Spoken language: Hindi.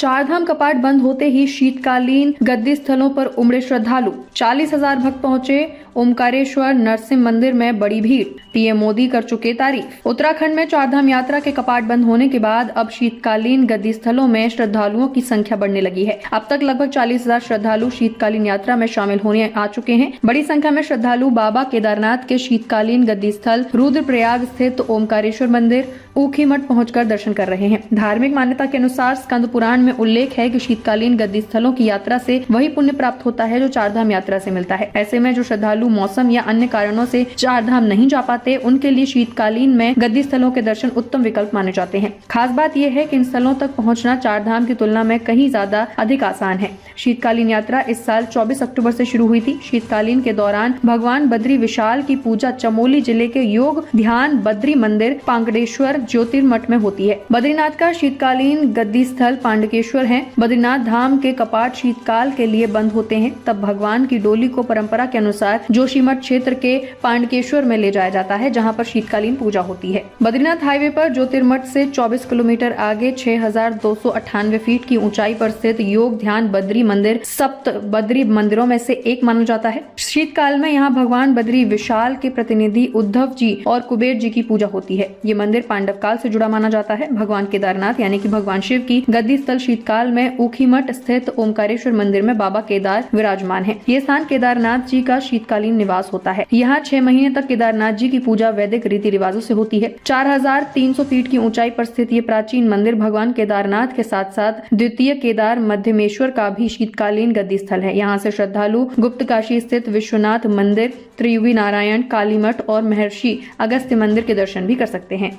चारधाम कपाट बंद होते ही शीतकालीन गद्दी स्थलों पर उमड़े श्रद्धालु। 40,000 भक्त पहुंचे ओमकारेश्वर नरसिंह मंदिर में बड़ी भीड़। पीएम मोदी कर चुके तारीफ। उत्तराखंड में चारधाम यात्रा के कपाट बंद होने के बाद अब शीतकालीन गद्दी स्थलों में श्रद्धालुओं की संख्या बढ़ने लगी है। अब तक लगभग 40,000 श्रद्धालु शीतकालीन यात्रा में शामिल होने आ चुके हैं। बड़ी संख्या में श्रद्धालु बाबा केदारनाथ के शीतकालीन गद्दी स्थल रुद्रप्रयाग स्थित ओमकारेश्वर मंदिर ऊखीमठ पहुंचकर दर्शन कर रहे हैं। धार्मिक मान्यता के अनुसार स्कंद पुराण में उल्लेख है कि शीतकालीन गद्दी स्थलों की यात्रा से वही पुण्य प्राप्त होता है जो चारधाम यात्रा से मिलता है। ऐसे में जो श्रद्धालु मौसम या अन्य कारणों से चारधाम नहीं जा पाते, उनके लिए शीतकालीन में गद्दी स्थलों के दर्शन उत्तम विकल्प माने जाते हैं। खास बात यह है कि इन स्थलों तक पहुंचना चारधाम की तुलना में कहीं ज्यादा अधिक आसान है। शीतकालीन यात्रा इस साल 24 अक्टूबर से शुरू हुई थी। शीतकालीन के दौरान भगवान बद्री विशाल की पूजा चमोली जिले के योग ध्यान बद्री मंदिर पांगडेश्वर ज्योतिर्मठ में होती है। बद्रीनाथ का शीतकालीन गद्दी स्थल पांडकेश्वर है। बद्रीनाथ धाम के कपाट शीतकाल के लिए बंद होते हैं। तब भगवान की डोली को परंपरा के अनुसार जोशीमठ क्षेत्र के पांडकेश्वर में ले जाया जाता है, जहां पर शीतकालीन पूजा होती है। बद्रीनाथ हाईवे पर ज्योतिर्मठ से 24 किलोमीटर आगे 6,298 फीट की ऊंचाई पर स्थित योग ध्यान बद्री मंदिर सप्त बद्री मंदिरों में से एक माना जाता है। शीतकाल में यहाँ भगवान बद्री विशाल के प्रतिनिधि उद्धव जी और कुबेर जी की पूजा होती है। ये मंदिर पांडव काल से जुड़ा माना जाता है। भगवान केदारनाथ यानी कि भगवान शिव की गद्दी स्थल शीतकाल में ऊखीमठ स्थित ओमकारेश्वर मंदिर में बाबा केदार विराजमान है। ये स्थान केदारनाथ जी का शीतकालीन निवास होता है। यहाँ 6 महीने तक केदारनाथ जी की पूजा वैदिक रीति रिवाजों से होती है। 4,300 फीट की ऊंचाई पर स्थित ये प्राचीन मंदिर भगवान केदारनाथ के साथ साथ द्वितीय केदार मध्यमेश्वर का भी शीतकालीन गद्दी स्थल है। यहाँ से श्रद्धालु गुप्त काशी स्थित विश्वनाथ मंदिर, त्रियुगी नारायण, कालीमठ और महर्षि अगस्त्य मंदिर के दर्शन भी कर सकते हैं।